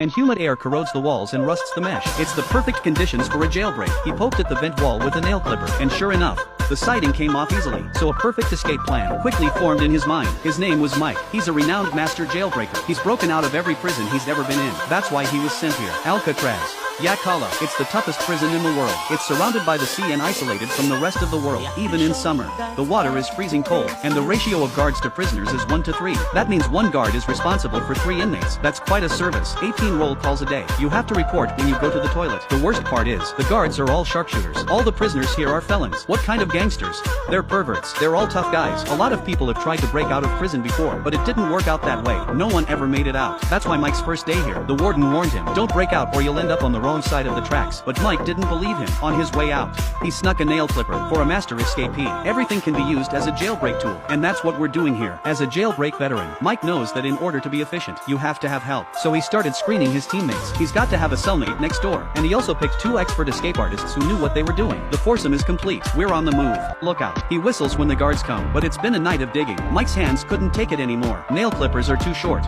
and humid air corrodes the walls and rusts the mesh. It's the perfect conditions for a jailbreak. He poked at the vent wall with a nail clipper, and sure enough, the siding came off easily. So a perfect escape plan quickly formed in his mind. His name was Mike. He's a renowned master jailbreaker. He's broken out of every prison he's ever been in. That's why he was sent here. Alcatraz. Yakala. It's the toughest prison in the world. It's surrounded by the sea and isolated from the rest of the world. Even in summer, the water is freezing cold, and the ratio of guards to prisoners is 1 to 3. That means one guard is responsible for 3 inmates. That's quite a service. 18 roll calls a day. You have to report when you go to the toilet. The worst part is, the guards are all sharpshooters. All the prisoners here are felons. What kind of gangsters? They're perverts. They're all tough guys. A lot of people have tried to break out of prison before, but it didn't work out that way. No one ever made it out. That's why Mike's first day here, the warden warned him, don't break out or you'll end up on the wrong side of the tracks. But Mike didn't believe him. On his way out, he snuck a nail clipper for a master escapee. Everything can be used as a jailbreak tool, and that's what we're doing here. As a jailbreak veteran, Mike knows that in order to be efficient, you have to have help. So he started screening his teammates. He's got to have a cellmate next door, and he also picked 2 expert escape artists who knew what they were doing. The foursome is complete. We're on the move. Look out. He whistles when the guards come, but it's been a night of digging. Mike's hands couldn't take it anymore. Nail clippers are too short.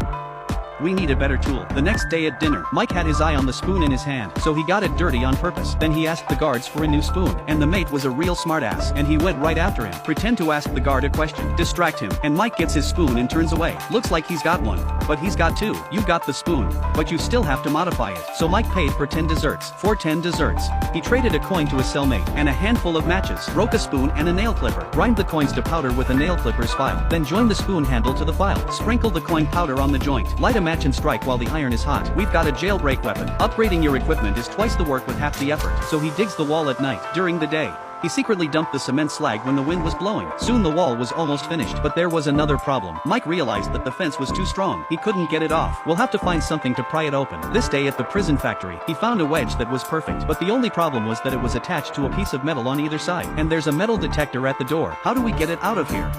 We need a better tool. The next day at dinner, Mike had his eye on the spoon in his hand, so he got it dirty on purpose. Then he asked the guards for a new spoon, and the mate was a real smartass, and he went right after him. Pretend to ask the guard a question, distract him, and Mike gets his spoon and turns away. Looks like he's got one, but he's got 2. You got the spoon, but you still have to modify it. So Mike paid for 10 desserts. For 10 desserts, he traded a coin to his cellmate, and a handful of matches, broke a spoon and a nail clipper, grind the coins to powder with a nail clipper's file, then join the spoon handle to the file, sprinkle the coin powder on the joint, light a match and strike while the iron is hot. We've got a jailbreak weapon. Upgrading your equipment is twice the work with half the effort. So he digs the wall at night. During the day, he secretly dumped the cement slag when the wind was blowing. Soon the wall was almost finished, but there was another problem. Mike realized that the fence was too strong. He couldn't get it off. We'll have to find something to pry it open. This day at the prison factory, he found a wedge that was perfect, but the only problem was that it was attached to a piece of metal on either side. And there's a metal detector at the door. How do we get it out of here?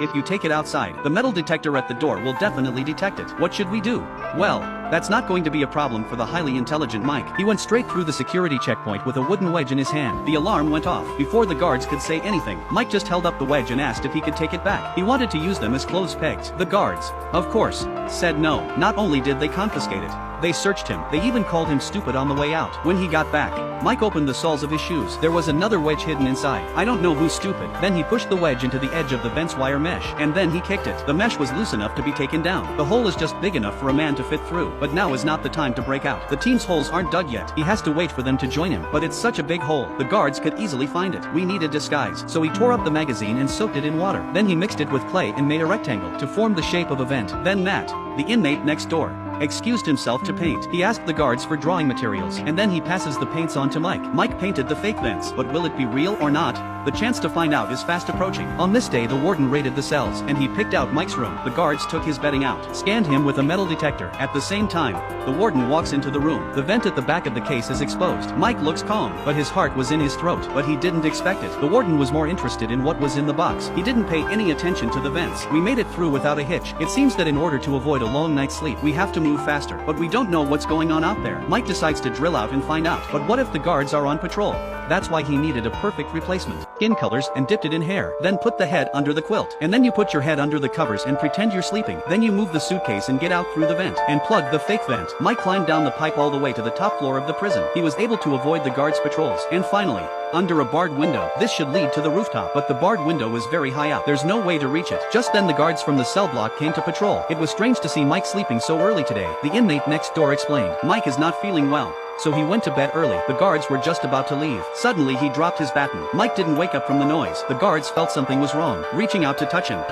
If you take it outside, the metal detector at the door will definitely detect it. What should we do? Well, that's not going to be a problem for the highly intelligent Mike. He went straight through the security checkpoint with a wooden wedge in his hand. The alarm went off. Before the guards could say anything, Mike just held up the wedge and asked if he could take it back. He wanted to use them as clothes pegs. The guards, of course, said no. Not only did they confiscate it, they searched him. They even called him stupid on the way out. When he got back, Mike opened the soles of his shoes. There was another wedge hidden inside. I don't know who's stupid. Then he pushed the wedge into the edge of the vent's wire mesh, and then he kicked it. The mesh was loose enough to be taken down. The hole is just big enough for a man to fit through. But now is not the time to break out. The team's holes aren't dug yet. He has to wait for them to join him. But it's such a big hole, the guards could easily find it. We need a disguise. So he tore up the magazine and soaked it in water. Then he mixed it with clay and made a rectangle to form the shape of a vent. Then Matt, the inmate next door, excused himself to paint. He asked the guards for drawing materials, and then he passes the paints on to Mike. Mike painted the fake vents, but will it be real or not? The chance to find out is fast approaching. On this day the warden raided the cells, and he picked out Mike's room. The guards took his bedding out, scanned him with a metal detector. At the same time, the warden walks into the room. The vent at the back of the case is exposed. Mike looks calm, but his heart was in his throat. But he didn't expect it. The warden was more interested in what was in the box. He didn't pay any attention to the vents. We made it through without a hitch. It seems that in order to avoid a long night's sleep, we have to move faster. But we don't know what's going on out there. Mike decides to drill out and find out. But what if the guards are on patrol? That's why he needed a perfect replacement. Skin colors and dipped it in hair. Then put the head under the quilt. And then you put your head under the covers and pretend you're sleeping. Then you move the suitcase and get out through the vent. And plug the fake vent. Mike climbed down the pipe all the way to the top floor of the prison. He was able to avoid the guards' patrols. And finally, under a barred window. This should lead to the rooftop, but the barred window was very high up. There's no way to reach it. Just then the guards from the cell block came to patrol. It was strange to see Mike sleeping so early today. The inmate next door explained. Mike is not feeling well, so he went to bed early. The guards were just about to leave. Suddenly he dropped his baton. Mike didn't wake up from the noise. The guards felt something was wrong, reaching out to touch him.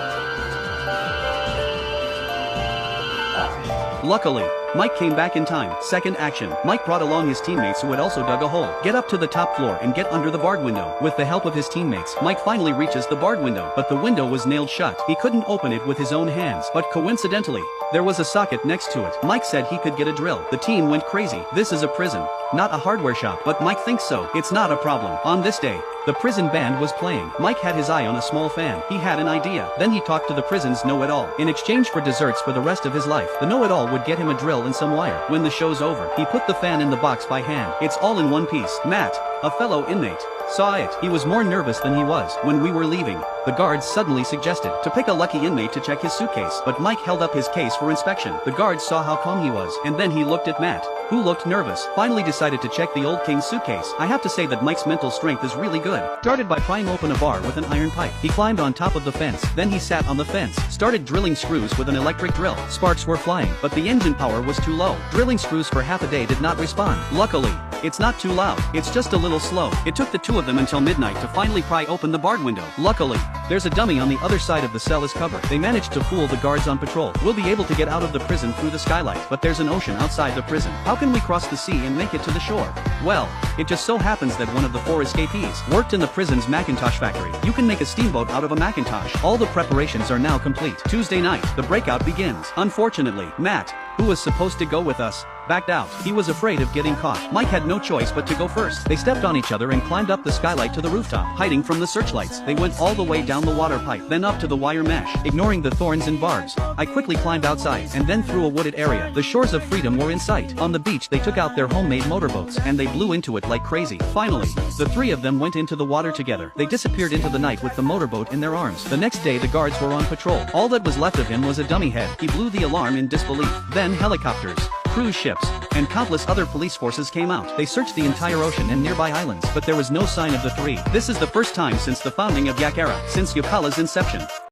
Luckily, Mike came back in time. Second action. Mike brought along his teammates who had also dug a hole. Get up to the top floor and get under the barred window. With the help of his teammates, Mike finally reaches the barred window, but the window was nailed shut. He couldn't open it with his own hands, but coincidentally, there was a socket next to it. Mike said he could get a drill. The team went crazy. This is a prison, not a hardware shop, but Mike thinks so. It's not a problem. On this day, The prison band was playing. Mike had his eye on a small fan. He had an idea. Then he talked to the prison's know-it-all. In exchange for desserts for the rest of his life, the know-it-all would get him a drill and some wire. When the show's over, he put the fan in the box by hand. It's all in one piece. Matt, a fellow inmate, saw it. He was more nervous than he was. When we were leaving, the guards suddenly suggested to pick a lucky inmate to check his suitcase, but Mike held up his case for inspection. The guards saw how calm he was, and then he looked at Matt, who looked nervous, finally decided to check the old king's suitcase. I have to say that Mike's mental strength is really good. Started by prying open a bar with an iron pipe. He climbed on top of the fence, then he sat on the fence, started drilling screws with an electric drill. Sparks were flying, but the engine power was too low. Drilling screws for half a day did not respond. Luckily, it's not too loud, it's just a little slow. It took the two of them until midnight to finally pry open the barred window. Luckily, there's a dummy on the other side of the cell is covered. They managed to fool the guards on patrol. We'll be able to get out of the prison through the skylight, but there's an ocean outside the prison. How can we cross the sea and make it to the shore? Well, it just so happens that one of the 4 escapees worked in the prison's Macintosh factory. You can make a steamboat out of a Macintosh. All the preparations are now complete. Tuesday night, the breakout begins. Unfortunately, Matt, who was supposed to go with us, backed out. He was afraid of getting caught. Mike had no choice but to go first. They stepped on each other and climbed up the skylight to the rooftop, hiding from the searchlights. They went all the way down the water pipe, then up to the wire mesh, ignoring the thorns and barbs. I quickly climbed outside, and then through a wooded area. The shores of freedom were in sight. On the beach they took out their homemade motorboats, and they blew into it like crazy. Finally, the 3 of them went into the water together. They disappeared into the night with the motorboat in their arms. The next day the guards were on patrol. All that was left of him was a dummy head. He blew the alarm in disbelief. Then helicopters, cruise ships, and countless other police forces came out. They searched the entire ocean and nearby islands, but there was no sign of the 3. This is the first time since the founding of Yak Era, since Yapala's inception.